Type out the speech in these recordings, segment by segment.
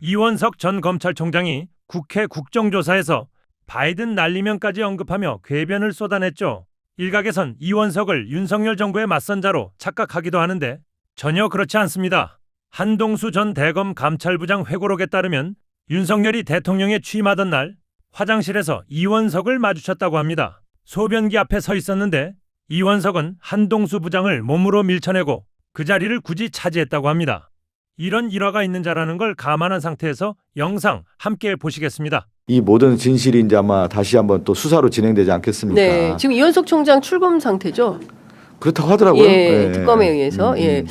이원석 전 검찰총장이 국회 국정조사에서 바이든 날리면까지 언급하며 궤변을 쏟아냈죠. 일각에선 이원석을 윤석열 정부의 맞선 자로 착각하기도 하는데 전혀 그렇지 않습니다. 한동수 전 대검 감찰부장 회고록에 따르면 윤석열이 대통령에 취임하던 날 화장실에서 이원석을 마주쳤다고 합니다. 소변기 앞에 서 있었는데 이원석은 한동수 부장을 몸으로 밀쳐내고 그 자리를 굳이 차지했다고 합니다. 이런 일화가 있는 자라는 걸 감안한 상태에서 영상 함께 보시겠습니다. 이 모든 진실이 이제 아마 다시 한번 또 수사로 진행되지 않겠습니까? 네, 지금 이원석 총장 출금 상태죠. 그렇다고 하더라고요. 예, 특검에 의해서. 예.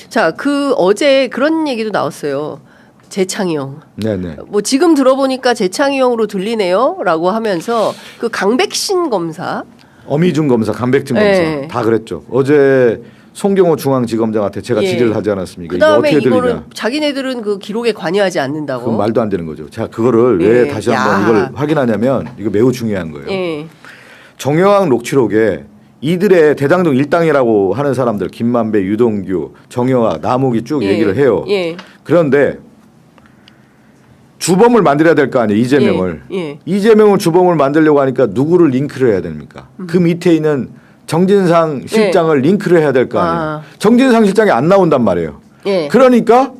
자, 어제 그런 얘기도 나왔어요. 재창이형. 네네. 뭐 지금 들어보니까 재창이형으로 들리네요라고 하면서 그 강백신 검사, 어미준 검사, 강백진 검사 네. 다 그랬죠. 어제 송경호 중앙지검장한테 제가 질의를 하지 않았습니까? 그다음에 이거 어떻게 이거를 들리냐? 자기네들은 그 기록에 관여하지 않는다고. 그건 말도 안 되는 거죠. 자, 그거를 왜 다시 한번 이걸 확인하냐면 이거 매우 중요한 거예요. 예. 정여왕 녹취록에 이들의 대장동 일당이라고 하는 사람들 김만배, 유동규, 정여왕, 남욱이 쭉 얘기를 해요. 예. 그런데 주범을 만들어야 될 거 아니에요. 이재명을. 이재명을 주범을 만들려고 하니까 누구를 링크를 해야 됩니까? 그 밑에 있는 정진상 실장을 링크를 해야 될 거 아니에요. 정진상 실장이 안 나온단 말이에요. 그러니까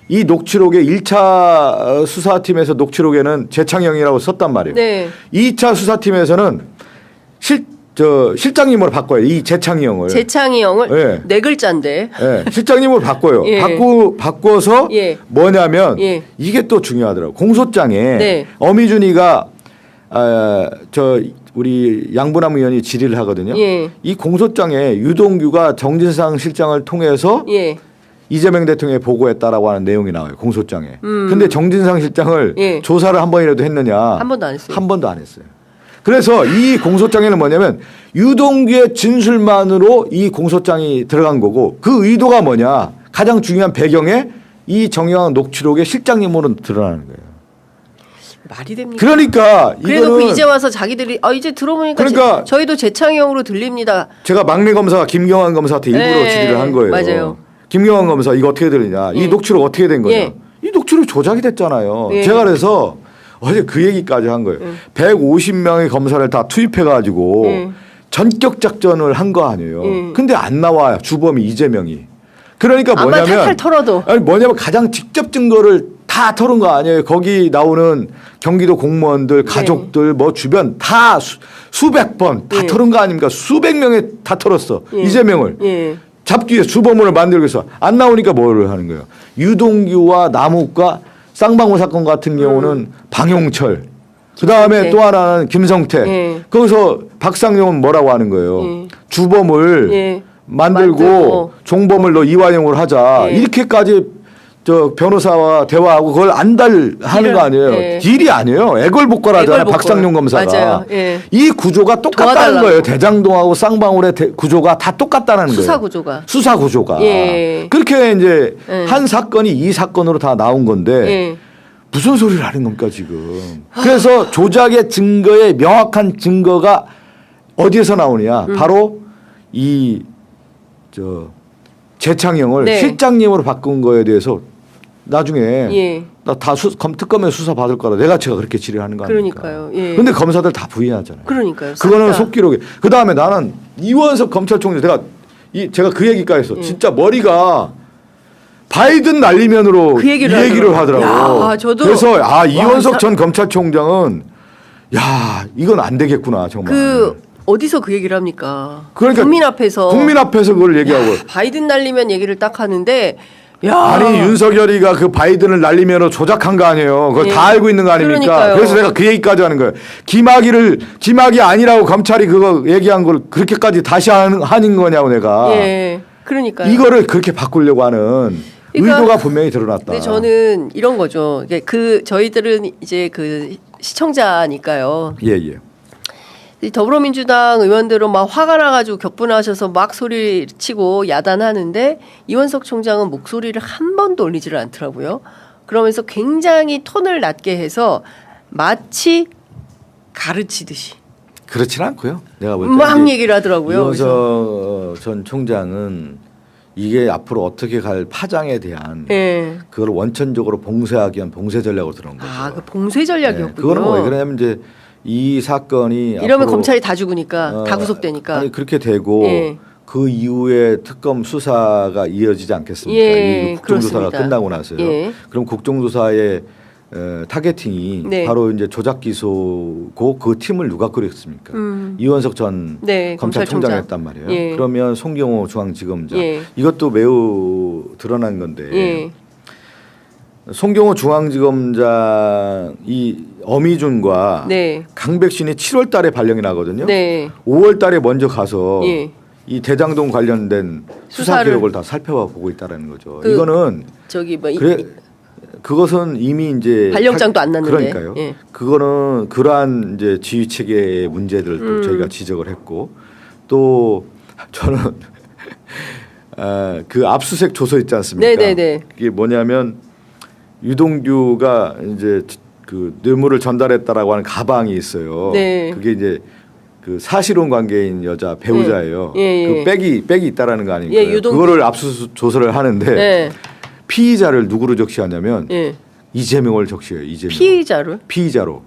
이 녹취록에 1차 수사팀에서 녹취록에는 재창형이라고 썼단 말이에요. 2차 수사팀에서는 실장님으로 바꿔요. 이 재창형을. 재창형을 네 글자인데. 실장님으로 바꿔요. 바꿔서 뭐냐면 이게 또 중요하더라고요. 공소장에 어미준이가 우리 양부남 의원이 질의를 하거든요. 이 공소장에 유동규가 정진상 실장을 통해서 이재명 대통령에 보고했다라고 하는 내용이 나와요. 공소장에. 근데 정진상 실장을 조사를 한 번이라도 했느냐? 한 번도 안 했어요. 한 번도 안 했어요. 그래서 이 공소장에는 뭐냐면 유동규의 진술만으로 이 공소장이 들어간 거고 그 의도가 뭐냐? 가장 중요한 배경에 이 정여왕 녹취록의 실장님으로 드러나는 거예요. 말이 됩니까? 그러니까 그래도 이제 와서 자기들이 이제 들어보니까 그러니까 저희도 재창형으로 들립니다. 제가 막내 검사가 김경환 검사한테 일부러 질의를 한 거예요. 맞아요. 김경환 검사 이거 어떻게 들리냐? 이 녹취록 어떻게 된 거냐? 이 녹취록 조작이 됐잖아요. 제가 그래서 어제 그 얘기까지 한 거예요. 150명의 검사를 다 투입해가지고 전격 작전을 한 거 아니에요. 근데 안 나와요. 주범이 이재명이. 그러니까 뭐냐면 탈탈 털어도 뭐냐면 가장 직접 증거를 다 털은 거 아니에요. 거기 나오는 경기도 공무원들, 가족들, 뭐 주변 다 수백 번 다 털은 거 아닙니까? 수백 명에 다 털었어. 이재명을. 잡기 위해 주범을 만들기 위해서 안 나오니까 뭐를 하는 거예요. 유동규와 남욱과 쌍방울 사건 같은 경우는 방용철. 그다음에 또 하나는 김성태. 거기서 박상용은 뭐라고 하는 거예요. 주범을 만들고 종범을 너 이완용을 하자. 이렇게까지 변호사와 대화하고 그걸 하는 거 아니에요. 딜이 아니에요. 애걸복걸하잖아요. 박상용 검사가. 맞아요. 이 구조가 똑같다는 도와달라고. 거예요. 대장동하고 쌍방울의 구조가 다 똑같다는 거예요. 수사 구조가. 그렇게 이제 한 사건이 이 사건으로 다 나온 건데 무슨 소리를 하는 겁니까 지금. 그래서 조작의 증거의 명확한 증거가 어디에서 나오느냐. 바로 재창형을 실장님으로 바꾼 거에 대해서 나중에 나 다 특검에 수사 받을 거라 제가 그렇게 질의하는 거 아닙니까? 그러니까요. 근데 검사들 다 부인하잖아요. 그러니까요. 그거는 속기록에. 그다음에 나는 이원석 검찰총장 제가 그 얘기까지 했어. 진짜 머리가 바이든 날리면으로 그 얘기를 하더라고요. 야, 저도 그래서 이원석 전 검찰총장은 이건 안 되겠구나 정말. 어디서 그 얘기를 합니까? 그러니까 국민 앞에서 그걸 얘기하고. 바이든 날리면 얘기를 딱 하는데 아니 윤석열이가 그 바이든을 날리면으로 조작한 거 아니에요. 그걸 다 알고 있는 거 아닙니까? 그러니까요. 그래서 내가 그 얘기까지 하는 거예요. 김학이 아니라고 검찰이 그거 얘기한 걸 그렇게까지 다시 하는 거냐고 내가. 그러니까요. 이거를 그렇게 바꾸려고 하는 의도가 분명히 드러났다. 근데 저는 이런 거죠. 저희들은 이제 그 시청자니까요. 더불어민주당 의원들은 막 화가 나가지고 격분하셔서 막 소리치고 야단하는데 이원석 총장은 목소리를 한 번도 올리지를 않더라고요. 그러면서 굉장히 톤을 낮게 해서 마치 가르치듯이. 그렇진 않고요. 내가 볼 때 막 얘기를 하더라고요. 이원석 전 총장은 이게 앞으로 어떻게 갈 파장에 대한 예. 그걸 원천적으로 봉쇄하기 위한 봉쇄 전략으로 들어온 거죠. 아, 그 봉쇄 전략이었군요. 그거는 뭐 왜 그러냐면 이제 이 사건이 이러면 앞으로 검찰이 다 죽으니까 다 구속되니까. 아니 그렇게 되고 예. 그 이후에 특검 수사가 이어지지 않겠습니까? 예, 이 국정조사가 그렇습니다. 끝나고 나서요. 예. 그럼 국정조사의 타겟팅이 네. 바로 이제 조작 기소고 그 팀을 누가 꾸렸습니까? 이원석 전 네, 검찰총장이었단 말이에요. 예. 그러면 송경호 중앙지검장 예. 이것도 매우 드러난 건데 예. 송경호 중앙지검장 이 어미준과 네. 강백신이 7월 달에 발령이 나거든요. 네. 5월 달에 먼저 가서 예. 이 대장동 관련된 수사 수사를- 기록을 다 살펴봐 보고 있다라는 거죠. 그 이거는 저기 뭐 그것은 이미 이제 발령장도 안 났는데. 그러니까요. 예. 그거는 그러한 이제 지휘 체계의 문제들도 저희가 지적을 했고 또 저는 그 압수수색 조서 있지 않습니까? 네네네. 이게 뭐냐면 유동규가 이제 그 뇌물을 전달했다라고 하는 가방이 있어요. 네. 그게 이제 그 사실혼 관계인 여자 배우자예요. 예, 예. 그 백이 있다라는 거 아닙니까? 예, 유동규. 그거를 압수조사를 하는데 예. 피의자를 누구로 적시하냐면 예. 이재명을 적시해요. 이재명. 피의자를 피의자로.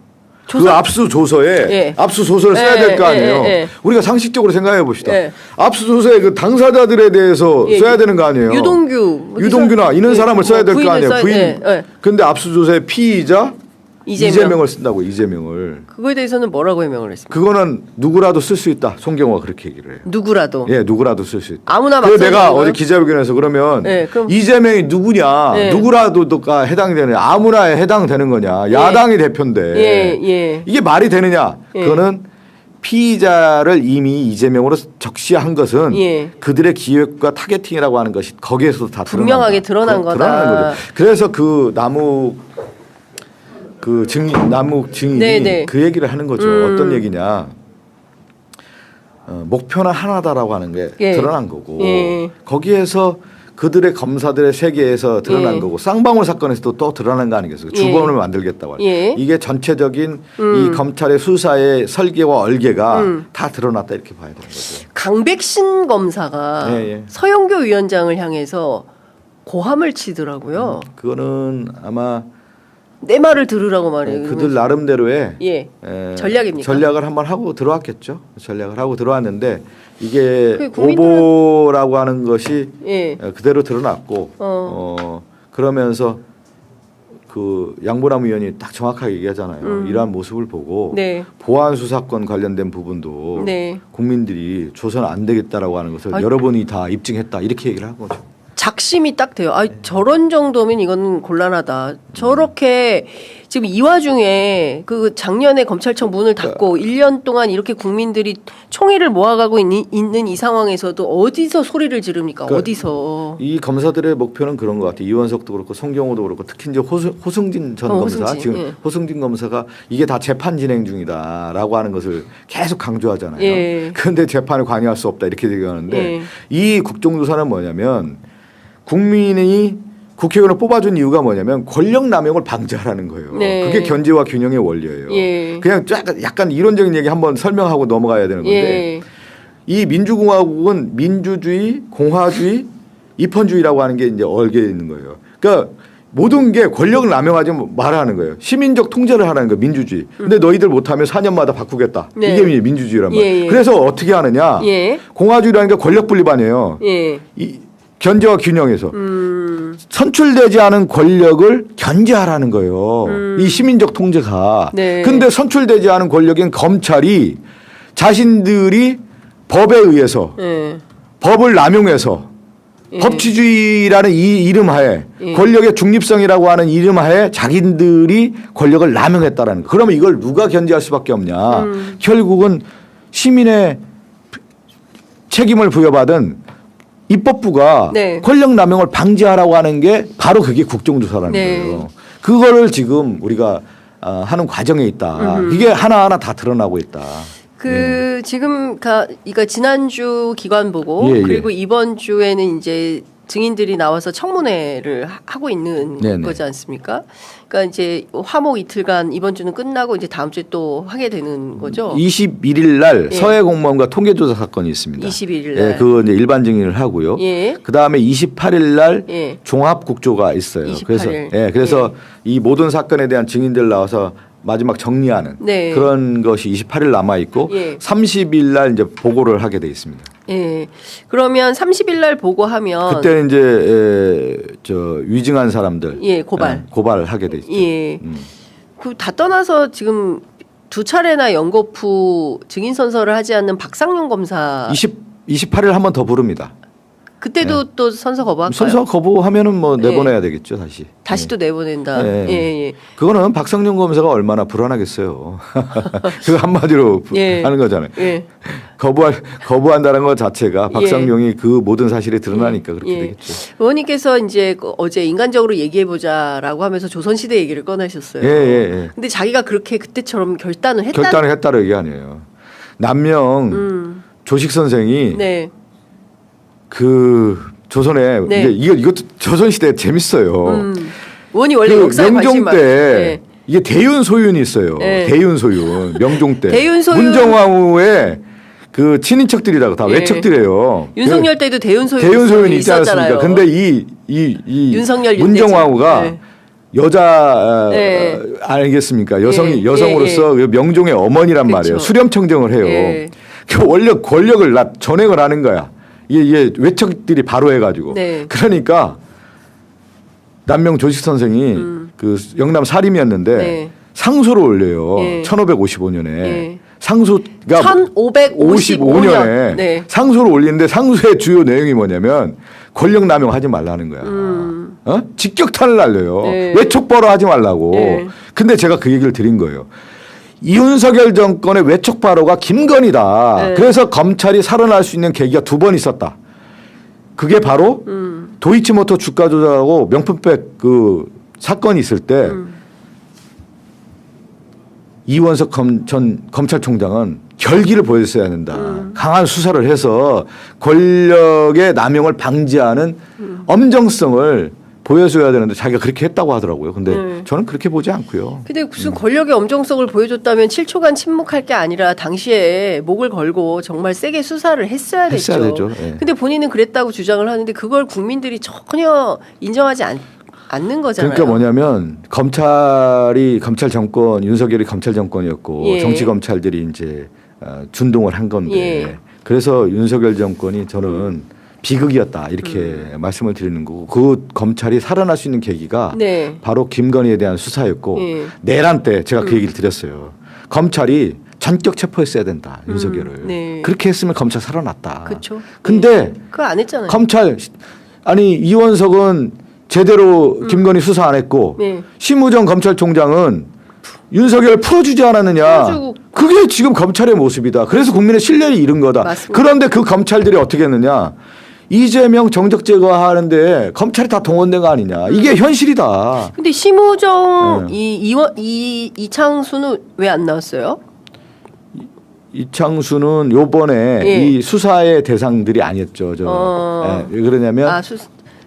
그 조사- 압수조서에 예. 압수조서를 써야 예, 될 거 아니에요. 예, 예. 우리가 상식적으로 생각해 봅시다. 예. 압수조서에 그 당사자들에 대해서 예. 써야 되는 거 아니에요. 유동규나 유동규나 이런 사람을 써야 될 거 아니에요. 부인. 예, 예. 근데 압수조사에 피의자 이재명. 이재명을 쓴다고 이재명을. 그거에 대해서는 뭐라고 해명을 했습니까? 그거는 누구라도 쓸 수 있다. 송경호가 그렇게 얘기를 해요. 누구라도. 예, 누구라도 쓸 수 있다. 아무나 막 그래서 써야 내가 되는 어제 거예요? 기자회견에서 그러면 네, 그럼- 이재명이 누구냐, 네. 누구라도가 해당되느냐, 아무나에 해당되는 거냐, 야당이 대표인데 예, 예. 이게 말이 되느냐? 예. 그거는 피의자를 이미 이재명으로 적시한 것은 예. 그들의 기획과 타겟팅이라고 하는 것이 거기에서도 다 분명하게 드러난 거다. 드러나는 거죠. 그래서 그 남욱 증인이 네네. 그 얘기를 하는 거죠. 어떤 얘기냐? 목표는 하나다라고 하는 게 예. 드러난 거고 예. 거기에서 그들의 검사들의 세계에서 드러난 예. 거고 쌍방울 사건에서도 또 드러난 거 아니겠어요? 주범을 만들겠다고 하는. 예. 이게 전체적인 이 검찰의 수사의 설계와 얼개가 다 드러났다 이렇게 봐야 되는 거죠. 강백신 검사가 예, 예. 서영교 위원장을 향해서 고함을 치더라고요. 그거는 아마 내 말을 들으라고 말해요. 그들 나름대로의 예. 에, 전략입니까? 전략을 한번 하고 들어왔겠죠. 전략을 하고 들어왔는데 이게 그 국민들은- 오보라고 하는 것이 예. 그대로 드러났고 그러면서 그 양보남 의원이 딱 정확하게 얘기하잖아요. 이러한 모습을 보고 네. 보안 수사권 관련된 부분도 네. 국민들이 조선 안 되겠다라고 하는 것을 아니, 여러분이 다 입증했다 이렇게 얘기를 한 거죠. 작심이 딱 돼요. 아, 저런 정도면 이건 곤란하다. 저렇게 지금 이 와중에 그 작년에 검찰청 문을 닫고 1년 동안 이렇게 국민들이 총의를 모아가고 있는 이 상황에서도 어디서 소리를 지릅니까? 그러니까 어디서? 이 검사들의 목표는 그런 것 같아요. 이원석도 그렇고 송경호도 그렇고 특히 이제 호승진 전 검사 호승진, 지금 예. 호승진 검사가 이게 다 재판 진행 중이다라고 하는 것을 계속 강조하잖아요. 예. 그런데 재판을 관여할 수 없다 이렇게 얘기하는데 예. 이 국정조사는 뭐냐면 국민이 국회의원을 뽑아준 이유가 뭐냐면 권력 남용을 방지하라는 거예요. 네. 그게 견제와 균형의 원리예요. 예. 그냥 약간 이론적인 얘기 한번 설명하고 넘어가야 되는 건데 예. 이 민주공화국은 민주주의, 공화주의, 입헌주의라고 하는 게 이제 얽혀 있는 거예요. 그러니까 모든 게 권력을 남용하지 말하는 거예요. 시민적 통제를 하라는 거예요. 민주주의. 근데 너희들 못하면 4년마다 바꾸겠다. 네. 이게 민주주의란 말이에요. 예, 예. 그래서 어떻게 하느냐. 예. 공화주의라는 게 권력 분립아니에요. 예. 이 견제와 균형에서 선출되지 않은 권력을 견제하라는 거예요. 이 시민적 통제가. 네. 근데 선출되지 않은 권력인 검찰이 자신들이 법에 의해서 예. 법을 남용해서 법치주의라는 이 이름 하에 예. 권력의 중립성이라고 하는 이름 하에 자기들이 권력을 남용했다라는 거. 그러면 이걸 누가 견제할 수밖에 없냐. 결국은 시민의 책임을 부여받은 입법부가 네. 권력 남용을 방지하라고 하는 게 바로 그게 국정조사라는 네. 거예요. 그거를 지금 우리가 하는 과정에 있다. 이게 하나하나 다 드러나고 있다. 지금 이거 지난주 기관 보고 예, 예. 그리고 이번 주에는 이제 증인들이 나와서 청문회를 하고 있는 네네. 거지 않습니까? 그러니까 이제 화목 이틀간 이번 주는 끝나고 이제 다음 주에 또 하게 되는 거죠. 21일 날 예. 서해 공무원과 통계조사 사건이 있습니다. 21일 날. 예, 그거 이제 일반 증인을 하고요. 예. 그 다음에 28일 날 예. 종합국조가 있어요. 28일. 그래서 이 모든 사건에 대한 증인들 나와서 마지막 정리하는 네. 그런 것이 28일 남아 있고 예. 30일 날 이제 보고를 하게 돼 있습니다. 예. 그러면 30일 날 보고하면 그때 이제 저 위증한 사람들 예, 고발. 고발하게 돼 있죠. 예. 그 다 떠나서 지금 두 차례나 연거푸 증인 선서를 하지 않는 박상용 검사 28일 한 번 더 부릅니다. 그때도 또 선서 거부할까요? 선서 거부하면은 뭐 예. 내보내야 되겠죠, 다시. 다시 예. 또 내보낸다. 예. 예, 예. 그거는 박상용 검사가 얼마나 불안하겠어요. 그 한마디로 예. 하는 거잖아요. 예. 거부한다는 것 자체가 박상용이 그 모든 사실이 드러나니까 그렇게 예. 되겠죠. 의원님께서 이제 어제 인간적으로 얘기해보자라고 하면서 조선시대 얘기를 꺼내셨어요. 예, 예. 근데 자기가 그렇게 그때처럼 결단을 했다. 결단을 했다는 얘기 아니에요. 남명 조식 선생이 네. 그 조선에 네. 이것도 조선 시대 재밌어요. 의원이 원래 그 역사에 관심 명종 많. 때 이게 대윤 소윤이 있어요. 네. 대윤 소윤 명종 때 대윤 소윤. 문정왕후의 그 친인척들이라고 다 예. 외척들이에요. 윤석열 때도 대윤 소윤 대윤 소윤이 있지 있었잖아요. 않습니까? 근데 이 윤석열 문정왕후가 윤대진. 여자 네. 알겠습니까? 예. 여성으로서 그 명종의 어머니란 그쵸. 말이에요. 수렴청정을 해요. 예. 그 원래 권력을 전행을 하는 거야. 이게 외척들이 바로 해가지고. 네. 그러니까 남명 조식 선생이 그 영남 사림이었는데 네. 상소를 올려요. 예. 1555년에 예. 상소가 1555년. 네. 상소를 올리는데 상소의 주요 내용이 뭐냐면 권력 남용하지 말라는 거야. 직격탄을 날려요. 네. 외척벌어 하지 말라고. 네. 근데 제가 그 얘기를 드린 거예요. 이윤석열 정권의 외척바로가 김건희다. 네. 그래서 검찰이 살아날 수 있는 계기가 두 번 있었다. 그게 바로 도이치모터 주가 조작하고 명품백 그 사건이 있을 때 이원석 전 검찰총장은 결기를 보였어야 된다. 강한 수사를 해서 권력의 남용을 방지하는 엄정성을 보여줘야 되는데 자기가 그렇게 했다고 하더라고요. 근데 네. 저는 그렇게 보지 않고요. 근데 무슨 권력의 엄정성을 보여줬다면 7초간 침묵할 게 아니라 당시에 목을 걸고 정말 세게 수사를 했어야 했어야 됐죠. 되죠. 예. 근데 본인은 그랬다고 주장을 하는데 그걸 국민들이 전혀 인정하지 않는 거잖아요. 그러니까 뭐냐면 검찰 정권 윤석열이 검찰 정권이었고 예. 정치 검찰들이 이제 준동을 한 건데 예. 그래서 윤석열 정권이 저는 비극이었다 이렇게 말씀을 드리는 거고 그 검찰이 살아날 수 있는 계기가 네. 바로 김건희에 대한 수사였고 예. 내란 때 제가 그 얘기를 드렸어요. 검찰이 전격 체포했어야 된다 윤석열을. 네. 그렇게 했으면 검찰 살아났다. 그렇죠. 근데 그거 안 했잖아요. 검찰 아니 이원석은 제대로 김건희 수사 안 했고 네. 심우정 검찰총장은 윤석열을 풀어주지 않았느냐. 풀어주고. 그게 지금 검찰의 모습이다. 그래서 국민의 신뢰를 잃은 거다. 맞습니다. 그런데 그 검찰들이 어떻게 했느냐. 이재명 정적 제거하는데 검찰이 다 동원된 거 아니냐. 이게 현실이다. 근데 심우정 이창수는 왜 안 나왔어요? 이창수는 요번에 예. 이 수사의 대상들이 아니었죠. 왜 그러냐면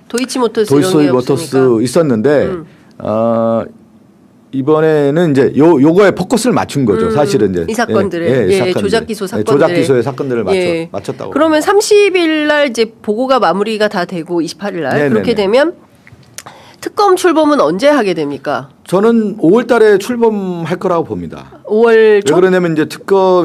도이치모터스 도이치모터스 있었는데 이번에는 이제 요거에 포커스를 맞춘 거죠. 사실은 이제 이 사건들에 사건들. 조작 기소 사건들에 조작 기소의 사건들을 맞췄다고. 그러면 30일 날 이제 보고가 마무리가 다 되고 28일 날 네네네. 그렇게 되면 특검 출범은 언제 하게 됩니까? 저는 5월달에 출범할 거라고 봅니다. 5월 왜 초? 그러냐면 이제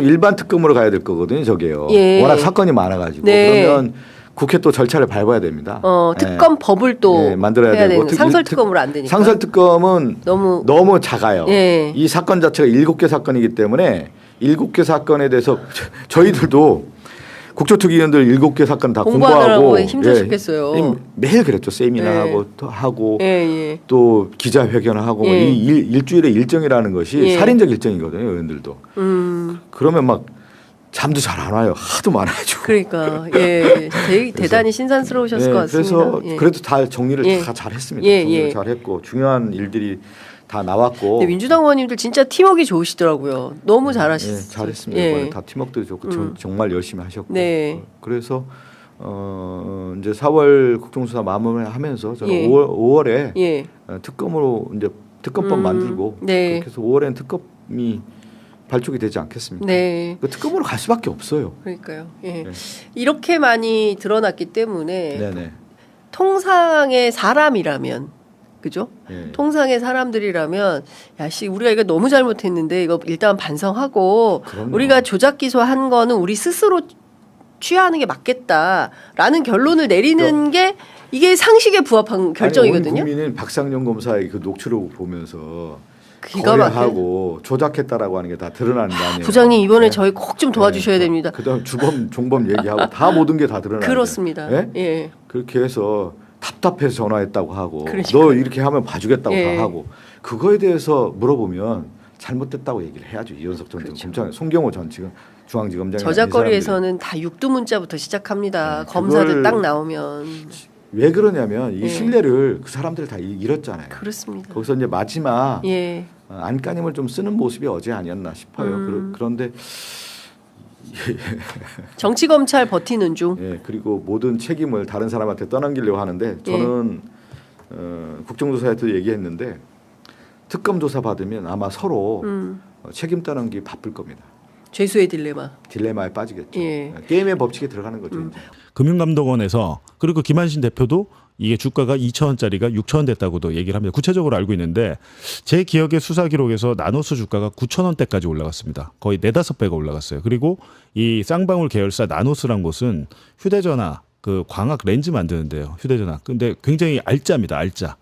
일반 특검으로 가야 될 거거든요. 저게요. 예. 워낙 사건이 많아가지고 네. 그러면 국회 또 절차를 밟아야 됩니다. 특검 법을 또 만들어야 해야 되고 되는 상설 특검으로 안 되니까. 상설 특검은 너무 작아요. 예. 이 사건 자체가 7개 사건이기 때문에 7개 사건에 대해서 저희들도 국조특위위원들 7개 사건 다 공부하느라고 공부하고 힘드셨겠어요. 매일 그랬죠. 세미나하고 예. 또 하고 예. 또 기자회견하고 예. 이 일주일의 일정이라는 것이 예. 살인적 일정이거든요. 의원들도. 그러면 막 잠도 잘 안 와요. 하도 많아가지고. 그러니까 대단히 신선스러우셨을 것 같습니다. 그래서 예. 그래도 다 정리를 예. 다 잘했습니다. 예, 정리를 예. 잘했고 중요한 일들이 다 나왔고. 근데 민주당 의원님들 진짜 팀워크 좋으시더라고요. 너무 잘하셨어요. 잘했습니다. 이번에 다 팀워크도 좋고 정말 열심히 하셨고. 네. 그래서 이제 4월 국정조사 마무리하면서 저는 예. 5월에 예. 특검으로 이제 특검법 만들고 네. 그렇게 해서 5월엔 특검이 발족이 되지 않겠습니까? 네. 그 특검으로 갈 수밖에 없어요. 그러니까요. 예. 네. 이렇게 많이 드러났기 때문에 네네. 통상의 사람이라면 그죠? 예. 통상의 사람들이라면 야씨 우리가 이거 너무 잘못했는데 이거 일단 반성하고 그럼요. 우리가 조작 기소한 거는 우리 스스로 취하는 게 맞겠다라는 결론을 내리는 게 이게 상식에 부합한 결정이거든요. 아니, 온 국민은 박상용 검사의 그 녹취록을 보면서 기가 막혀. 거래하고 조작했다라고 하는 게 다 드러나는 거 아니에요. 부장님 이번에 네. 저희 꼭 좀 도와주셔야 됩니다. 그다음 주범 종범 얘기하고 다 모든 게 다 드러나요. 그렇습니다. 예? 예. 그렇게 해서 답답해서 전화했다고 하고 그러니까요. 너 이렇게 하면 봐주겠다고 예. 다 하고 그거에 대해서 물어보면 잘못됐다고 얘기를 해야죠. 이현석 전 그렇죠. 검찰, 송경호 전 지금 중앙지검장이 저작거리에서는 다 육두문자부터 시작합니다. 네, 검사들 그걸- 딱 나오면 왜 그러냐면 이 예. 신뢰를 그 사람들이 다 잃었잖아요. 그렇습니다. 거기서 이제 마지막 예. 안간힘을 좀 쓰는 모습이 어제 아니었나 싶어요. 그런데 정치 검찰 버티는 중. 예, 그리고 모든 책임을 다른 사람한테 떠넘기려고 하는데 저는 국정조사에도 얘기했는데 특검 조사 받으면 아마 서로 책임 떠넘기 바쁠 겁니다. 죄수의 딜레마. 딜레마에 빠지겠죠. 예. 게임의 법칙에 들어가는 거죠. 이제. 금융감독원에서 그리고 김한신 대표도 이게 주가가 2,000원짜리가 6,000원 됐다고도 얘기를 합니다. 구체적으로 알고 있는데 제 기억의 수사 기록에서 나노스 주가가 9,000원대까지 올라갔습니다. 거의 4-5배가 올라갔어요. 그리고 이 쌍방울 계열사 나노스란 곳은 휴대전화 그 광학 렌즈 만드는데요. 휴대전화. 근데 굉장히 알짜입니다. 알짜.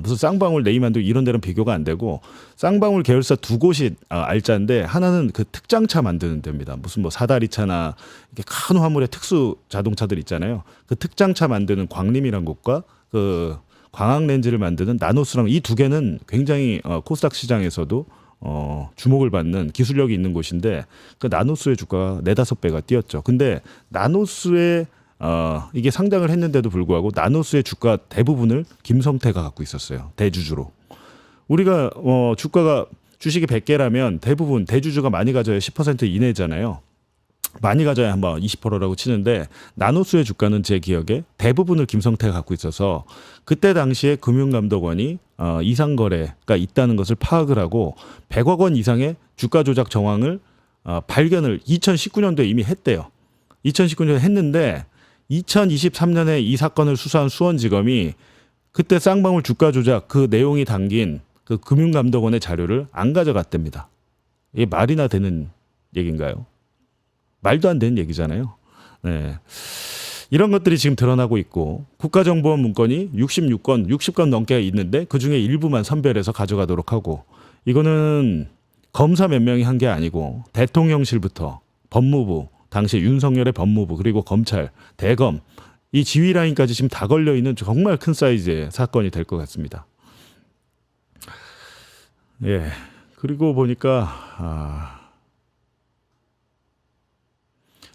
무슨 쌍방울 네이만도 이런 데는 비교가 안 되고 쌍방울 계열사 두 곳이 알짜인데 하나는 그 특장차 만드는 데입니다. 무슨 뭐 사다리차나 이렇게 큰 화물의 특수 자동차들 있잖아요. 그 특장차 만드는 광림이란 곳과 그 광학 렌즈를 만드는 나노스랑 이 두 개는 굉장히 코스닥 시장에서도 주목을 받는 기술력이 있는 곳인데 그 나노스의 주가가 4-5배가 뛰었죠. 근데 나노스의 이게 상장을 했는데도 불구하고 나노스의 주가 대부분을 김성태가 갖고 있었어요. 대주주로. 우리가 주가가 주식이 100개라면 대부분 대주주가 많이 가져야 10% 이내잖아요. 많이 가져야 한번 20%라고 치는데 나노스의 주가는 제 기억에 대부분을 김성태가 갖고 있어서 그때 당시에 금융감독원이 이상 거래가 있다는 것을 파악을 하고 100억 원 이상의 주가 조작 정황을 발견을 2019년도에 이미 했대요. 2019년에 했는데 2023년에 이 사건을 수사한 수원지검이 그때 쌍방울 주가 조작 그 내용이 담긴 그 금융감독원의 자료를 안 가져갔답니다. 이게 말이나 되는 얘기인가요? 말도 안 되는 얘기잖아요. 네. 이런 것들이 지금 드러나고 있고 국가정보원 문건이 60건 넘게 있는데 그중에 일부만 선별해서 가져가도록 하고 이거는 검사 몇 명이 한 게 아니고 대통령실부터 법무부 당시 윤석열의 법무부 그리고 검찰, 대검 이 지휘 라인까지 지금 다 걸려 있는 정말 큰 사이즈의 사건이 될 것 같습니다. 예. 그리고 보니까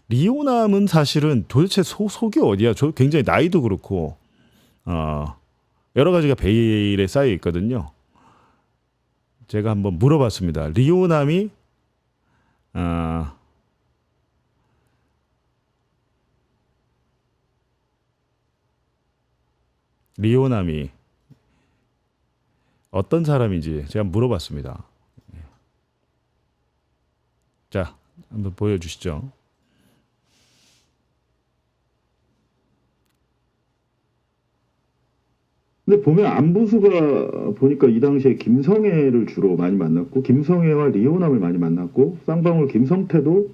리오남은 사실은 도대체 속이 어디야? 저 굉장히 나이도 그렇고 여러 가지가 베일에 쌓여 있거든요. 제가 한번 물어봤습니다. 리오남이 리오남이 어떤 사람인지 제가 물어봤습니다. 자, 한번 보여주시죠. 근데 보면 안부수가 보니까 이 당시에 김성애를 주로 많이 만났고 김성애와 리오남을 많이 만났고 쌍방울 김성태도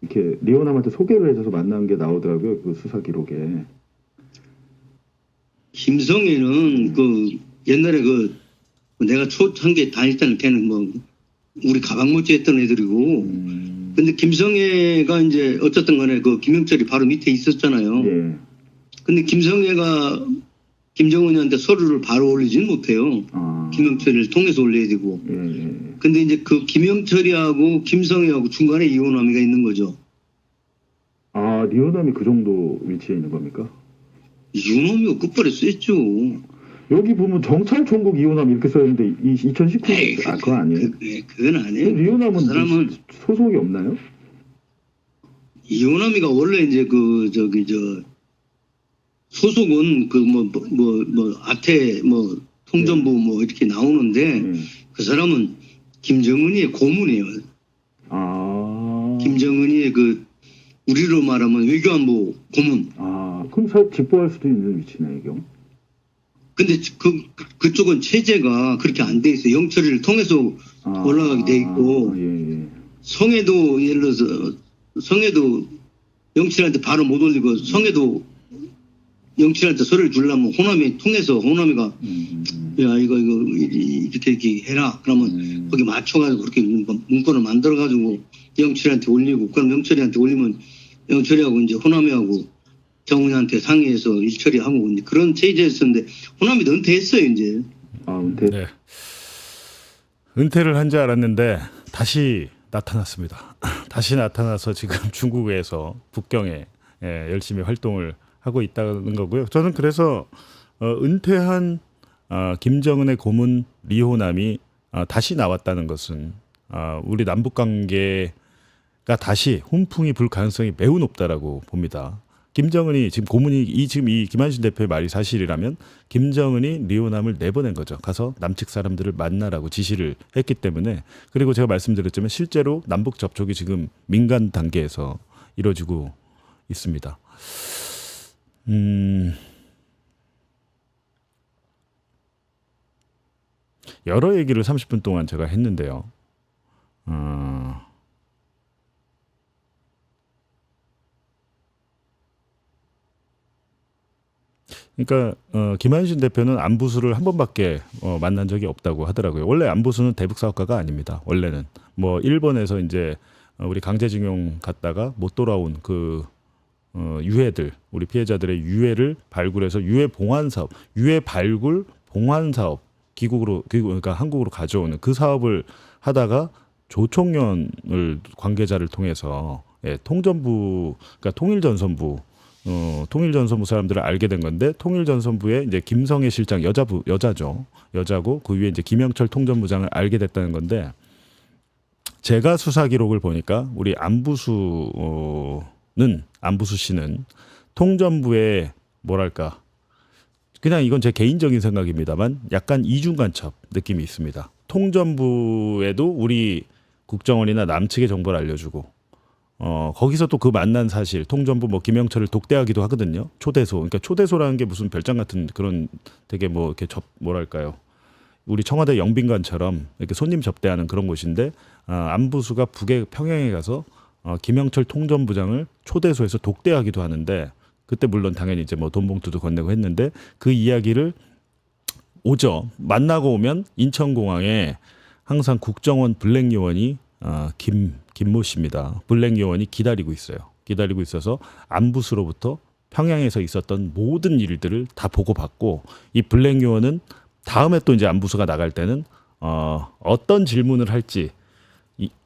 이렇게 리오남한테 소개를 해줘서 만난 게 나오더라고요. 그 수사 기록에. 김성애는 그 옛날에 그 내가 초창기에 다닐 때는 걔는 뭐 우리 가방모찌 했던 애들이고 근데 김성애가 이제 어쨌든 간에 그 김영철이 바로 밑에 있었잖아요. 예. 근데 김성애가 김정은이한테 서류를 바로 올리지는 못해요. 김영철이를 통해서 올려야 되고. 예. 근데 이제 그 김영철이하고 김성애하고 중간에 이호남이가 있는 거죠. 아, 리오남이 그 정도 위치에 있는 겁니까? 이호남이가 끝발에 셌죠. 여기 보면 정찰총국 이호남 이렇게 써있는데 2019 에이, 그건 아니에요. 그건 아니에요. 리오남은 그 사람은 소속이 없나요? 이호남이가 원래 이제 그 저기 저 소속은 그 아태 통전부 뭐 이렇게 나오는데 그 사람은 김정은이의 고문이에요. 김정은이의 그 우리로 말하면 외교안보 고문. 그럼 직보할 수도 있는 위치네, 이경. 근데 그쪽은 체제가 그렇게 안 돼 있어요. 영철이를 통해서 올라가게 돼 있고 예. 성에도 예를 들어서 성에도 영철한테 바로 못 올리고 성에도 영철한테 소리를 주려면 호남이 통해서 호남이가 야 이거 이렇게 해라 그러면 거기 맞춰가지고 그렇게 문건을 만들어가지고 영철이한테 올리고 그럼 영철이한테 올리면 영철이하고 이제 호남이하고 정훈이한테 상의해서 일처리하고 이제 그런 체제였었는데 호남이도 은퇴했어요 이제. 은퇴. 네. 은퇴를 한 줄 알았는데 다시 나타났습니다. 다시 나타나서 지금 중국에서 북경에 열심히 활동을 하고 있다는 거고요. 저는 그래서 은퇴한 김정은의 고문 리호남이 다시 나왔다는 것은 우리 남북 관계가 다시 훈풍이 불 가능성이 매우 높다라고 봅니다. 김정은이 지금 고문이 지금 이 김한신 대표의 말이 사실이라면 김정은이 리호남을 내보낸 거죠. 가서 남측 사람들을 만나라고 지시를 했기 때문에. 그리고 제가 말씀드렸지만 실제로 남북 접촉이 지금 민간 단계에서 이루어지고 있습니다. 여러 얘기를 30분 동안 제가 했는데요. 그러니까 김한신 대표는 안부수를 한 번밖에 만난 적이 없다고 하더라고요. 원래 안부수는 대북 사업가가 아닙니다. 원래는 뭐 일본에서 이제 우리 강제징용 갔다가 못 돌아온 그 유해들, 우리 피해자들의 유해를 발굴해서 유해 봉환 사업, 유해 발굴 봉환 사업 그러니까 한국으로 가져오는 그 사업을 하다가 조총련을 관계자를 통해서 통전부, 그러니까 통일전선부 사람들을 알게 된 건데 통일전선부에 이제 김성애 실장 여자고 그 위에 이제 김영철 통전부장을 알게 됐다는 건데 제가 수사 기록을 보니까 우리 안부수 씨는 통전부에 뭐랄까 그냥 이건 제 개인적인 생각입니다만 약간 이중간첩 느낌이 있습니다. 통전부에도 우리 국정원이나 남측의 정보를 알려주고 거기서 또 그 만난 사실 통전부 뭐 김영철을 독대하기도 하거든요. 초대소. 그러니까 초대소라는 게 무슨 별장 같은 그런 되게 뭐 이렇게 뭐랄까요. 우리 청와대 영빈관처럼 이렇게 손님 접대하는 그런 곳인데 안부수가 북의 평양에 가서 김영철 통전부장을 초대소에서 독대하기도 하는데 그때 물론 당연히 이제 뭐 돈봉투도 건네고 했는데 그 이야기를 오죠. 만나고 오면 인천공항에 항상 국정원 블랙 요원이 김모 씨입니다. 블랙 요원이 기다리고 있어요. 기다리고 있어서 안부수로부터 평양에서 있었던 모든 일들을 다 보고받고 이 블랙 요원은 다음에 또 이제 안부수가 나갈 때는 어떤 질문을 할지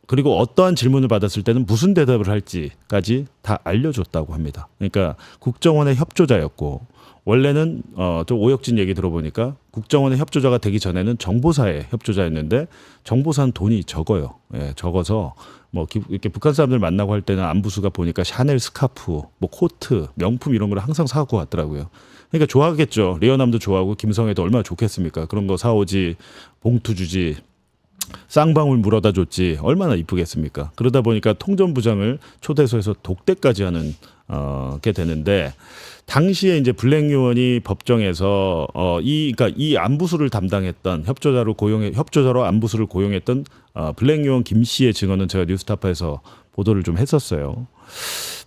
그리고 어떠한 질문을 받았을 때는 무슨 대답을 할지까지 다 알려줬다고 합니다. 그러니까 국정원의 협조자였고 원래는 좀 오역진 얘기 들어보니까 국정원의 협조자가 되기 전에는 정보사의 협조자였는데 정보사는 돈이 적어요. 적어서 뭐 이렇게 북한 사람들 만나고 할 때는 안부수가 보니까 샤넬 스카프, 뭐 코트, 명품 이런 걸 항상 사고 왔더라고요. 그러니까 좋아하겠죠. 리어남도 좋아하고 김성애도 얼마나 좋겠습니까. 그런 거 사오지, 봉투 주지. 쌍방울 물어다 줬지 얼마나 이쁘겠습니까. 그러다 보니까 통전부장을 초대소에서 독대까지 하는 게 되는데 당시에 이제 블랙 요원이 법정에서 그러니까 이 안부수를 담당했던 협조자로 안부수를 고용했던 블랙 요원 김 씨의 증언은 제가 뉴스타파에서 보도를 좀 했었어요.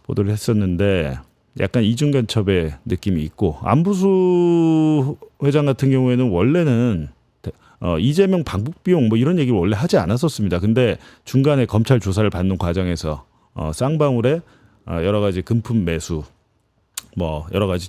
보도를 했었는데 약간 이중간첩의 느낌이 있고 안부수 회장 같은 경우에는 원래는 이재명 방북 비용 뭐 이런 얘기를 원래 하지 않았었습니다. 근데 중간에 검찰 조사를 받는 과정에서 쌍방울에 여러 가지 금품 매수 뭐 여러 가지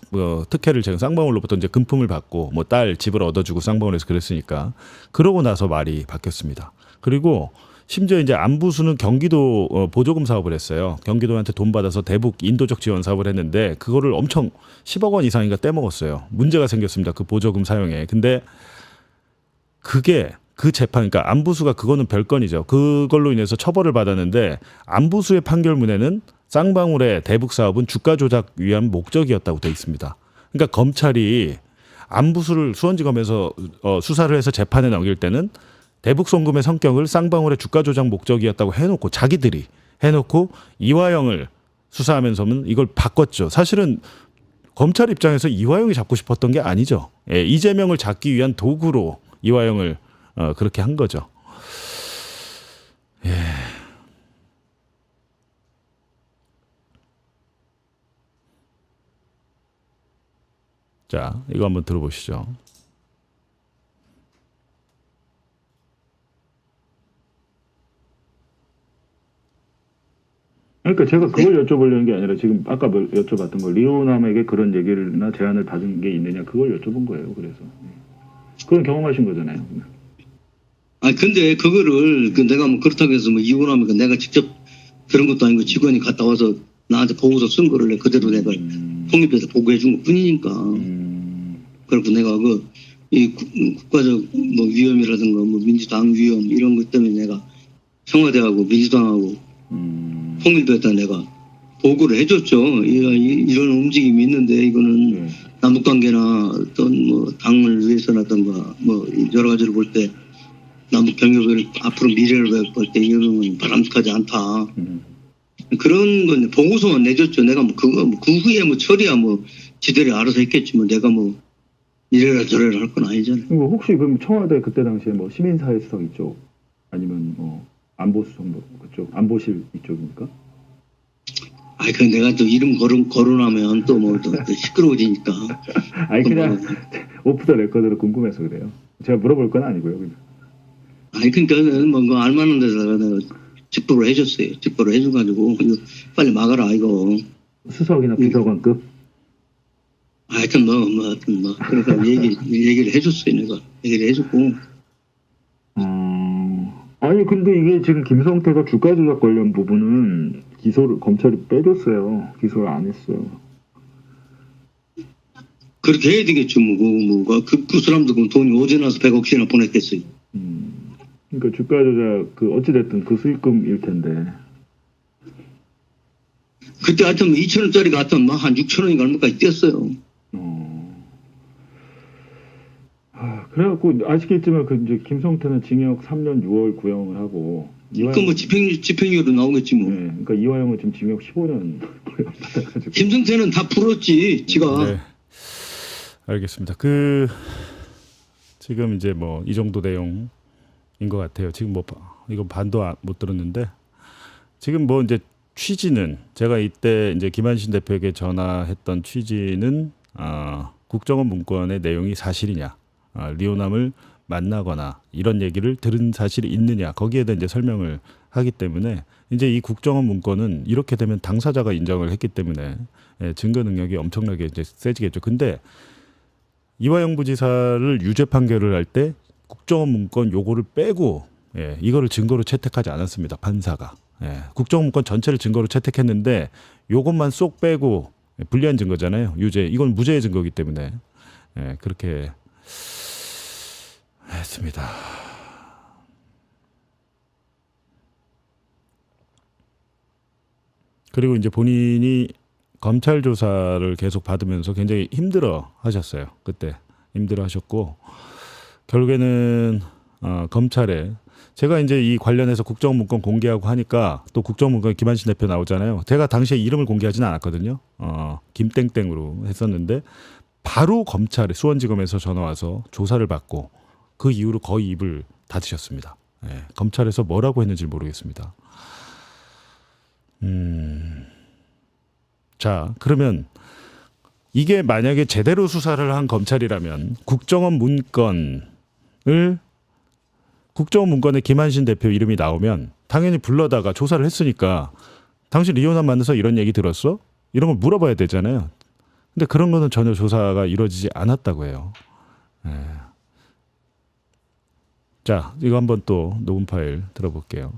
특혜를 제가 쌍방울로부터 이제 금품을 받고 뭐 딸 집을 얻어주고 쌍방울에서 그랬으니까 그러고 나서 말이 바뀌었습니다. 그리고 심지어 이제 안부수는 경기도 보조금 사업을 했어요. 경기도한테 돈 받아서 대북 인도적 지원 사업을 했는데 그거를 엄청 10억 원 이상인가 떼먹었어요. 문제가 생겼습니다. 그 보조금 사용에. 근데 그게 그 재판, 그러니까 안부수가 그거는 별건이죠. 그걸로 인해서 처벌을 받았는데 안부수의 판결문에는 쌍방울의 대북 사업은 주가 조작 위한 목적이었다고 돼 있습니다. 그러니까 검찰이 안부수를 수원지검에서 수사를 해서 재판에 넘길 때는 대북 송금의 성격을 쌍방울의 주가 조작 목적이었다고 해놓고 자기들이 해놓고 이화영을 수사하면서는 이걸 바꿨죠. 사실은 검찰 입장에서 이화영이 잡고 싶었던 게 아니죠. 예, 이재명을 잡기 위한 도구로 이화영을 그렇게 한 거죠. 예. 자, 이거 한번 들어보시죠. 그러니까 제가 그걸 여쭤보려는 게 아니라 지금 아까 여쭤봤던 거 리오남에게 그런 얘기나 제안을 받은 게 있느냐 그걸 여쭤본 거예요. 그래서 그건 경험하신 거잖아요. 아 근데 그거를 내가 뭐 그렇다고 해서 뭐 이혼하면 내가 직접 그런 것도 아니고 직원이 갔다 와서 나한테 보고서 쓴 거를 그대로 내가 통일부에서 보고해 준 것 뿐이니까. 그리고 내가 이 국가적 뭐 위험이라든가 뭐 민주당 위험 이런 것 때문에 내가 청와대하고 민주당하고 통일부에다 내가 보고를 해줬죠. 이런 움직임이 있는데 이거는 남북관계나 어떤 뭐 당을 위해서라든가 뭐 여러 가지로 볼 때 남북 경협을 앞으로 미래를 볼 때 이런 건 바람직하지 않다. 그런 건 보고서만 내줬죠. 내가 뭐 그거 그 후에 뭐 처리야 뭐 지들이 알아서 했겠지 뭐 내가 뭐 이래라 저래라 할 건 아니잖아요. 혹시 그럼 청와대 그때 당시에 뭐 시민사회수석 이쪽 아니면 뭐 안보수석부 그쪽 안보실 이쪽입니까? 아이 그 내가 또 이름 거론하면 또 뭐 또 시끄러워지니까. 아니 그냥 오프 더 레코드로 궁금해서 그래요. 제가 물어볼 건 아니고요. 그냥. 아니 그러니까 뭐 알만한 데다가 내가 직보를 해줬어요. 직보를 해줘가지고 이거 빨리 막아라 이거. 수석이나 비서관급? 하여튼 하여튼 그러니까 얘기를 해줬어요. 내가 얘기를 해줬고. 아니 근데 이게 지금 김성태가 주가 조작 관련 부분은 기소를 검찰이 빼줬어요. 기소를 안 했어요. 그렇게 해야 되겠죠. 그 사람도 그럼 돈이 어제 나서 100억씩이나 보냈겠어요. 그러니까 주가 조작 그 어찌됐든 그 수익금일 텐데. 그때 하여튼 2,000원짜리가 하여튼 한 6,000원인가 얼마까지 뛰었어요. 그래갖고 아시겠지만 그 이제 김성태는 징역 3년 6월 구형을 하고 그 뭐 집행유예로 나오겠지 뭐. 네, 그러니까 이화영은 지금 징역 15년 받아가지고. 김성태는 다 풀었지 지가. 네. 알겠습니다. 지금 이제 뭐 이 정도 내용인 것 같아요. 지금 뭐 이건 반도 못 들었는데 지금 뭐 이제 취지는 제가 이때 이제 김한신 대표에게 전화했던 취지는 국정원 문건의 내용이 사실이냐, 리오남을 만나거나 이런 얘기를 들은 사실이 있느냐 거기에 대해 이제 설명을 하기 때문에 이제 이 국정원 문건은 이렇게 되면 당사자가 인정을 했기 때문에 증거 능력이 엄청나게 이제 세지겠죠. 근데 이화영 부지사를 유죄 판결을 할 때 국정원 문건 요거를 빼고 이거를 증거로 채택하지 않았습니다. 판사가. 국정원 문건 전체를 증거로 채택했는데 요것만 쏙 빼고 불리한 증거잖아요. 유죄. 이건 무죄의 증거이기 때문에 그렇게 했습니다. 그리고 이제 본인이 검찰 조사를 계속 받으면서 굉장히 힘들어 하셨어요. 그때 힘들어 하셨고 결국에는 검찰에 제가 이제 이 관련해서 국정문건 공개하고 하니까 또 국정문건 김한신 대표 나오잖아요. 제가 당시에 이름을 공개하지는 않았거든요. 김땡땡으로 했었는데 바로 검찰에 수원지검에서 전화 와서 조사를 받고 그 이후로 거의 입을 닫으셨습니다. 검찰에서 뭐라고 했는지 모르겠습니다. 자, 그러면 이게 만약에 제대로 수사를 한 검찰이라면 국정원 문건에 김한신 대표 이름이 나오면 당연히 불러다가 조사를 했으니까 당신 리오남 만나서 이런 얘기 들었어? 이런 걸 물어봐야 되잖아요. 근데 그런 거는 전혀 조사가 이루어지지 않았다고 해요. 자, 이거 한번 또 녹음 파일 들어볼게요.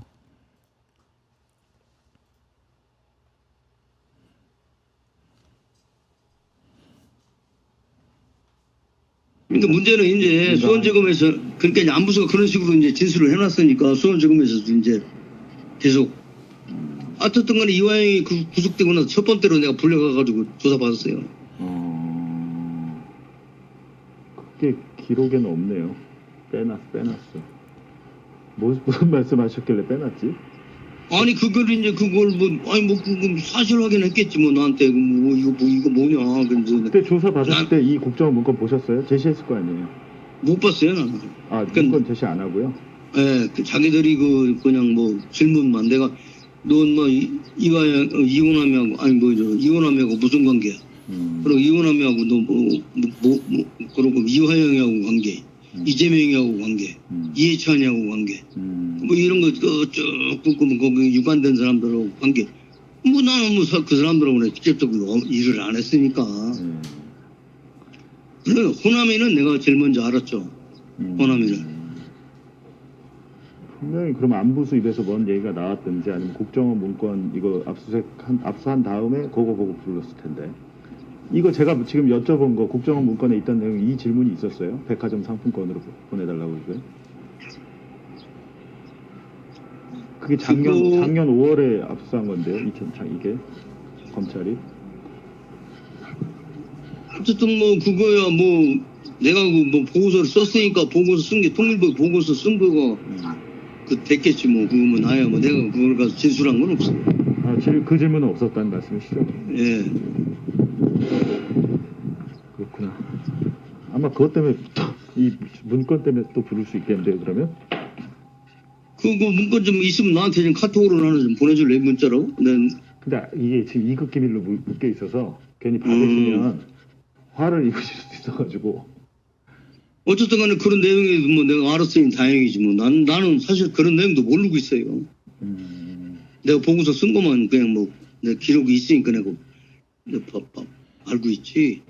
그러니까 문제는 이제 수원지검에서 그러니까 이제 안부수가 그런 식으로 이제 진술을 해놨으니까 수원지검에서도 이제 계속 어쨌든 간에 이화영이 구속되고 나서 첫 번째로 내가 불려가가지고 조사받았어요. 그게 기록에는 없네요. 빼놨어. 무슨 말씀하셨길래 빼놨지? 아니 그걸 이제 그걸 그거 사실 확인했겠지 뭐 나한테 이거 뭐냐 근데 그때 조사 받았을 때 이 국정원 문건 보셨어요? 제시했을 거 아니에요? 못 봤어요 나는. 아, 문건 제시 안 하고요? 예, 그 자기들이 그냥 뭐 질문만 내가 넌 뭐 이화영 이혼하면하고 아니 이혼하면하고 무슨 관계야? 그리고 이혼하면하고 너 그리고 이화영이하고 관계, 이재명이하고 관계, 이해찬이하고 관계, 뭐 이런 거 쭉 거기 유관된 사람들하고 관계. 뭐 나는 뭐 그 사람들하고 직접적으로 일을 안 했으니까. 그래 호남이는 내가 제일 먼저 알았죠. 호남이는. 분명히 그럼 안부수 입에서 뭔 얘기가 나왔든지 아니면 국정원 문건 이거 압수한 다음에 그거 보고 불렀을 텐데. 이거 제가 지금 여쭤본 거 국정원 문건에 있던 내용 이 질문이 있었어요? 백화점 상품권으로 보내달라고 이거요? 그게 작년 5월에 압수한 건데요. 이게 검찰이. 어쨌든 뭐 그거야 뭐 내가 뭐 보고서를 썼으니까 보고서 쓴 게 통일부 보고서 쓴 거가 됐겠지 뭐 그거면 나야 뭐 내가 그걸 가서 진술한 건 없어. 아, 그 질문은 없었다는 말씀이시죠? 예. 그렇구나. 아마 그것 때문에 이 문건 때문에 또 부를 수 있겠는데요, 그러면? 그거 문건 좀 있으면 나한테 좀 카톡으로 하나 좀 보내줄래 문자로? 근데 이게 지금 이급 기밀로 묶여 있어서 괜히 받으시면 화를 입으실 수도 있어가지고. 어쨌든 간에 그런 내용이 뭐 내가 알았으니 다행이지 뭐 나는 사실 그런 내용도 모르고 있어요. 내가 보고서 쓴 것만 그냥 뭐 내 기록이 있으니까 내가 알고 있지.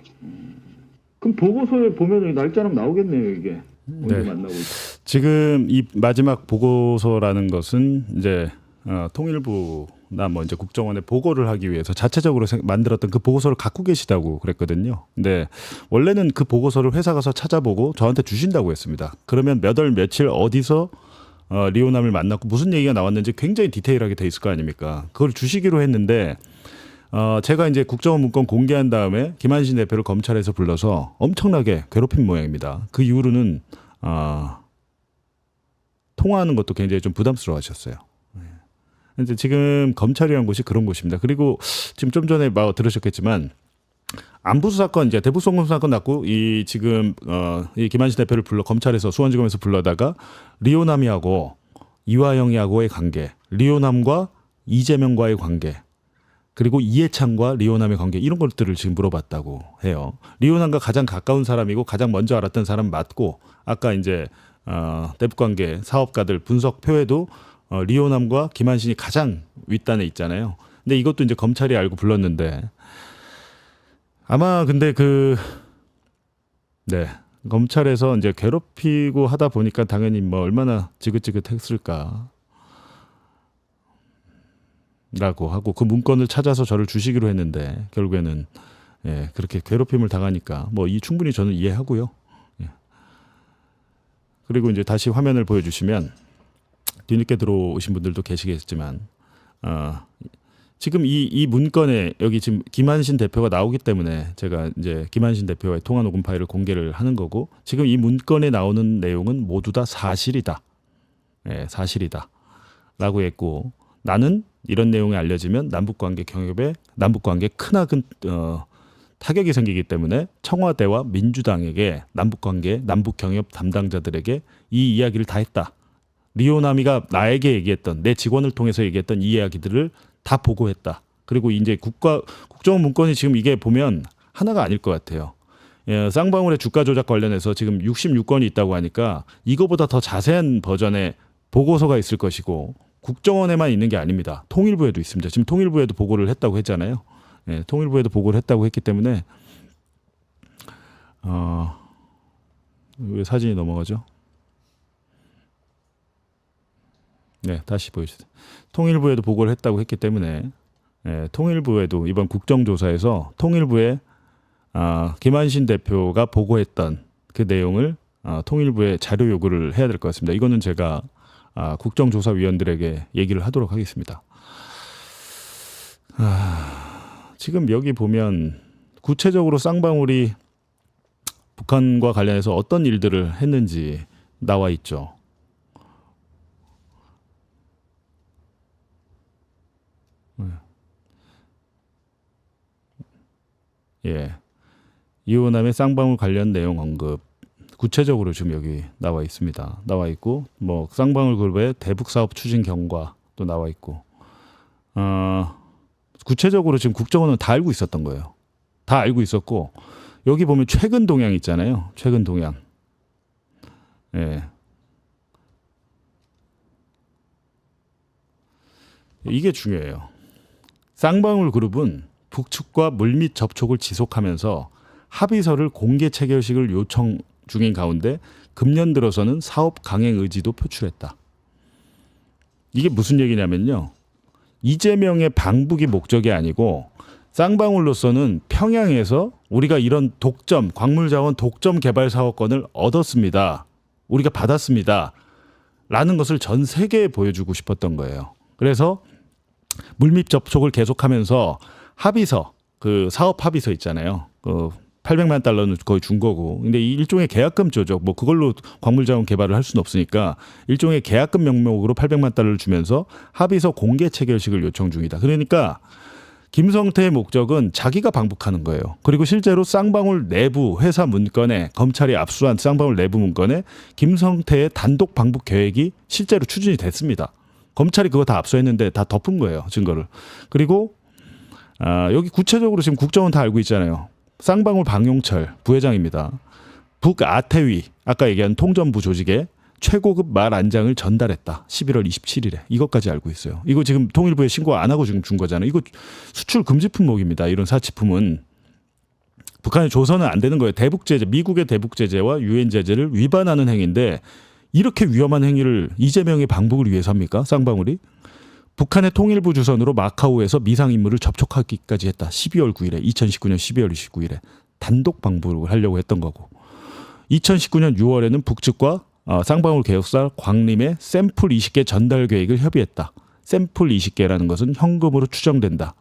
그럼 보고서에 보면 날짜는 나오겠네요, 이게. 언제 네. 만나고 있지. 지금 이 마지막 보고서라는 것은 이제 통일부나 뭐 이제 국정원에 보고를 하기 위해서 자체적으로 만들었던 그 보고서를 갖고 계시다고 그랬거든요. 근데 원래는 그 보고서를 회사 가서 찾아보고 저한테 주신다고 했습니다. 그러면 몇 월 며칠 어디서 리오남을 만났고 무슨 얘기가 나왔는지 굉장히 디테일하게 돼 있을 거 아닙니까? 그걸 주시기로 했는데 제가 이제 국정원 문건 공개한 다음에 김한신 대표를 검찰에서 불러서 엄청나게 괴롭힌 모양입니다. 그 이후로는 통화하는 것도 굉장히 좀 부담스러워하셨어요. 근데 지금 검찰이라는 곳이 그런 곳입니다. 그리고 지금 좀 전에 들으셨겠지만 안부수 사건 이제 대북 송금 사건 났고 이 지금 이 김한신 대표를 불러 검찰에서 수원지검에서 불러다가 리오남이하고 이화영이하고의 관계, 리오남과 이재명과의 관계. 그리고 이해찬과 리오남의 관계 이런 것들을 지금 물어봤다고 해요. 리오남과 가장 가까운 사람이고 가장 먼저 알았던 사람 맞고 아까 이제 대북 관계 사업가들 분석표에도 리오남과 김한신이 가장 윗단에 있잖아요. 근데 이것도 이제 검찰이 알고 불렀는데 아마 근데 검찰에서 이제 괴롭히고 하다 보니까 당연히 뭐 얼마나 지긋지긋했을까. 라고 하고 그 문건을 찾아서 저를 주시기로 했는데 결국에는 그렇게 괴롭힘을 당하니까 뭐 충분히 저는 이해하고요. 그리고 이제 다시 화면을 보여주시면 뒤늦게 들어오신 분들도 계시겠지만 지금 이 문건에 여기 지금 김한신 대표가 나오기 때문에 제가 이제 김한신 대표와의 통화 녹음 파일을 공개를 하는 거고 지금 이 문건에 나오는 내용은 모두 다 사실이다. 사실이다라고 했고 나는 이런 내용이 알려지면 남북관계 경협에 남북관계 크나큰 타격이 생기기 때문에 청와대와 민주당에게 남북관계 남북경협 담당자들에게 이 이야기를 다 했다. 리오남이가 나에게 얘기했던 내 직원을 통해서 얘기했던 이 이야기들을 다 보고했다. 그리고 이제 국정원 문건이 지금 이게 보면 하나가 아닐 것 같아요. 쌍방울의 주가 조작 관련해서 지금 66건이 있다고 하니까 이거보다 더 자세한 버전의 보고서가 있을 것이고 국정원에만 있는 게 아닙니다. 통일부에도 있습니다. 지금 통일부에도 보고를 했다고 했잖아요. 통일부에도 보고를 했다고 했기 때문에 왜 사진이 넘어가죠? 네, 다시 보여주세요. 통일부에도 보고를 했다고 했기 때문에 통일부에도 이번 국정조사에서 통일부에 김한신 대표가 보고했던 그 내용을 통일부에 자료 요구를 해야 될 것 같습니다. 이거는 제가 국정조사위원들에게 얘기를 하도록 하겠습니다. 지금 여기 보면 구체적으로 쌍방울이 북한과 관련해서 어떤 일들을 했는지 나와 있죠. 예. 이호남의 쌍방울 관련 내용 언급 구체적으로 지금 여기 나와 있습니다. 나와 있고 뭐 쌍방울 그룹의 대북 사업 추진 경과도 나와 있고 구체적으로 지금 국정원은 다 알고 있었던 거예요. 다 알고 있었고 여기 보면 최근 동향 있잖아요. 최근 동향. 예. 이게 중요해요. 쌍방울 그룹은 북측과 물밑 접촉을 지속하면서 합의서를 공개 체결식을 요청 중인 가운데 금년 들어서는 사업 강행 의지도 표출했다. 이게 무슨 얘기냐면요. 이재명의 방북이 목적이 아니고 쌍방울로서는 평양에서 우리가 이런 독점, 광물자원 독점 개발 사업권을 얻었습니다. 우리가 받았습니다. 라는 것을 전 세계에 보여주고 싶었던 거예요. 그래서 물밑 접촉을 계속하면서 합의서, 그 사업 합의서 있잖아요. 그 800만 달러는 거의 준 거고. 근데 이 일종의 계약금 조적, 뭐 그걸로 광물자원 개발을 할 수는 없으니까 일종의 계약금 명목으로 800만 달러를 주면서 합의서 공개 체결식을 요청 중이다. 그러니까 김성태의 목적은 자기가 방북하는 거예요. 그리고 실제로 쌍방울 내부 회사 문건에 검찰이 압수한 쌍방울 내부 문건에 김성태의 단독 방북 계획이 실제로 추진이 됐습니다. 검찰이 그거 다 압수했는데 다 덮은 거예요. 증거를. 그리고 여기 구체적으로 지금 국정원 다 알고 있잖아요. 쌍방울 방용철 부회장입니다. 북아태위 아까 얘기한 통전부 조직에 최고급 말 안장을 전달했다. 11월 27일에. 이것까지 알고 있어요. 이거 지금 통일부에 신고 안 하고 지금 준 거잖아요. 이거 수출 금지 품목입니다. 이런 사치품은. 북한의 조선은 안 되는 거예요. 대북 제재, 미국의 대북 제재와 유엔 제재를 위반하는 행위인데 이렇게 위험한 행위를 이재명의 방북을 위해서 합니까? 쌍방울이? 북한의 통일부 주선으로 마카오에서 미상 인물을 접촉하기까지 했다. 12월 9일에 2019년 12월 29일에 단독 방북을 하려고 했던 거고 2019년 6월에는 북측과 쌍방울 개혁사 광림의 샘플 20개 전달 계획을 협의했다. 샘플 20개라는 것은 현금으로 추정된다.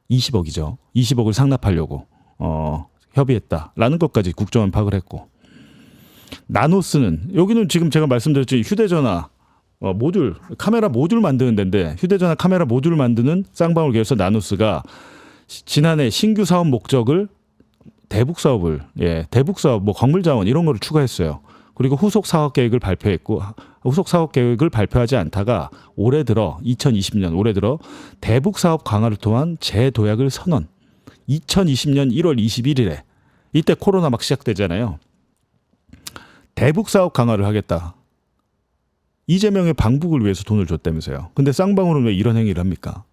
20억이죠. 20억을 상납하려고 협의했다라는 것까지 국정원 파악을 했고 나노스는 여기는 지금 제가 말씀드렸죠. 휴대전화 모듈, 카메라 모듈 만드는 데인데 휴대전화 카메라 모듈 만드는 쌍방울 계열사 나노스가 지난해 신규 사업 목적을 대북 사업을 대북 사업 뭐 광물자원 이런 거를 추가했어요. 그리고 후속 사업 계획을 발표했고 후속 사업 계획을 발표하지 않다가 올해 들어 2020년 올해 들어 대북 사업 강화를 통한 재도약을 선언. 2020년 1월 21일에 이때 코로나 막 시작되잖아요. 대북 사업 강화를 하겠다. 이재명의 방북을 위해서 돈을 줬다면서요. 근데 쌍방울은 왜 이런 행위를 합니까?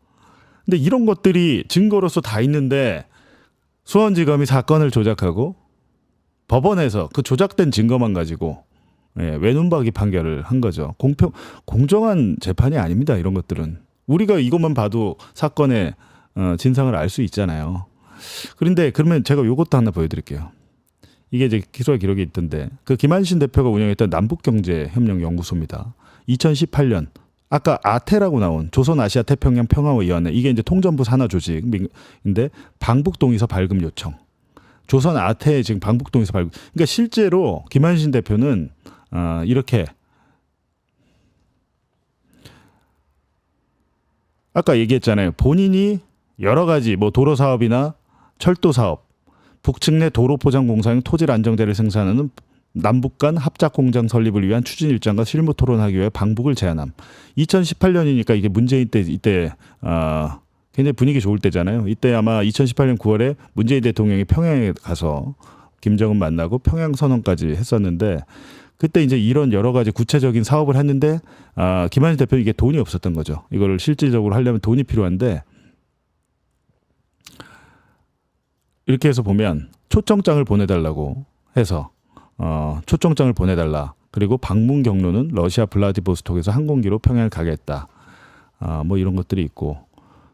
근데 이런 것들이 증거로서 다 있는데 수원지검이 사건을 조작하고 법원에서 그 조작된 증거만 가지고 외눈박이 판결을 한 거죠. 공정한 재판이 아닙니다. 이런 것들은. 우리가 이것만 봐도 사건의 진상을 알 수 있잖아요. 그런데 그러면 제가 이것도 하나 보여드릴게요. 이게 이제 기소와 기록이 있던데 그 김한신 대표가 운영했던 남북경제협력연구소입니다. 2018년 아까 아태라고 나온 조선아시아태평양 평화위원회 이게 이제 통전부 산하 조직인데 방북동의서 발급 요청. 조선 아태에 지금 방북동의서 발급. 그러니까 실제로 김한신 대표는 이렇게 아까 얘기했잖아요. 본인이 여러 가지 뭐 도로 사업이나 철도 사업 북측 내 도로 포장 공사용 토질 안정제를 생산하는 남북 간 합작 공장 설립을 위한 추진 일정과 실무 토론하기 위해 방북을 제안함. 2018년이니까 이게 문재인 때 이때 굉장히 분위기 좋을 때잖아요. 이때 아마 2018년 9월에 문재인 대통령이 평양에 가서 김정은 만나고 평양 선언까지 했었는데 그때 이제 이런 여러 가지 구체적인 사업을 했는데 김한진 대표 이게 돈이 없었던 거죠. 이거를 실질적으로 하려면 돈이 필요한데 이렇게 해서 보면 초청장을 보내달라고 해서 초청장을 보내달라. 그리고 방문 경로는 러시아 블라디보스톡에서 항공기로 평양을 가겠다. 뭐 이런 것들이 있고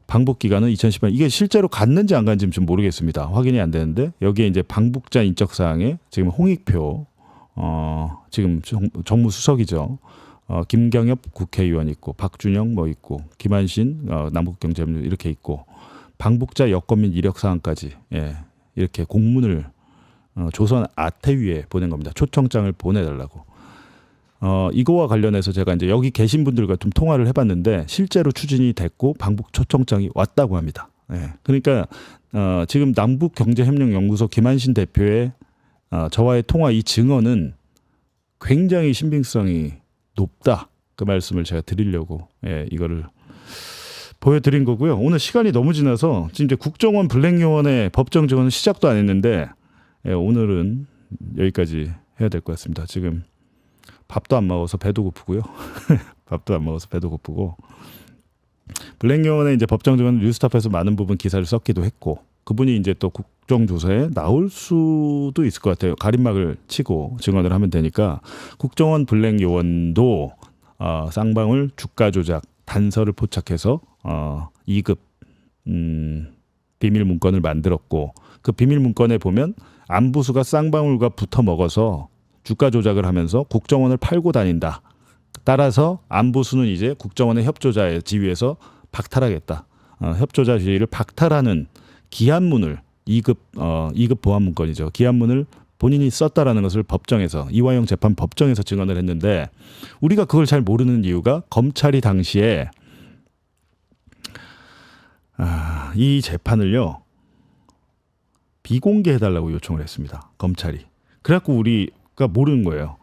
방북 기간은 2018년 이게 실제로 갔는지 안 갔는지 좀 모르겠습니다. 확인이 안 되는데 여기에 이제 방북자 인적 사항에 지금 홍익표 지금 정무수석이죠. 김경엽 국회의원 있고 박준영 뭐 있고 김한신 남북경제협력 이렇게 있고 방북자 여건 및 이력 사항까지 이렇게 공문을 조선 아태위에 보낸 겁니다. 초청장을 보내달라고. 이거와 관련해서 제가 이제 여기 계신 분들과 좀 통화를 해봤는데 실제로 추진이 됐고 방북 초청장이 왔다고 합니다. 그러니까 지금 남북경제협력연구소 김한신 대표의 저와의 통화 이 증언은 굉장히 신빙성이 높다. 그 말씀을 제가 드리려고 이거를 보여드린 거고요. 오늘 시간이 너무 지나서 지금 이제 국정원 블랙요원의 법정 증언은 시작도 안 했는데 오늘은 여기까지 해야 될 것 같습니다. 지금 밥도 안 먹어서 배도 고프고요. 밥도 안 먹어서 배도 고프고 블랙요원의 이제 법정 증언은 뉴스타파에서 많은 부분 기사를 썼기도 했고 그분이 이제 또 국정조사에 나올 수도 있을 것 같아요. 가림막을 치고 증언을 하면 되니까 국정원 블랙요원도 쌍방울 주가 조작 단서를 포착해서 2급 비밀 문건을 만들었고 그 비밀 문건에 보면 안부수가 쌍방울과 붙어 먹어서 주가 조작을 하면서 국정원을 팔고 다닌다. 따라서 안부수는 이제 국정원의 협조자의 지위에서 박탈하겠다. 협조자 지위를 박탈하는 기한문을 2급 보안 문건이죠. 기한문을 본인이 썼다라는 것을 법정에서 이화영 재판 법정에서 증언을 했는데 우리가 그걸 잘 모르는 이유가 검찰이 당시에 이 재판을요 비공개해달라고 요청을 했습니다. 검찰이. 그래갖고 우리가 모르는 거예요.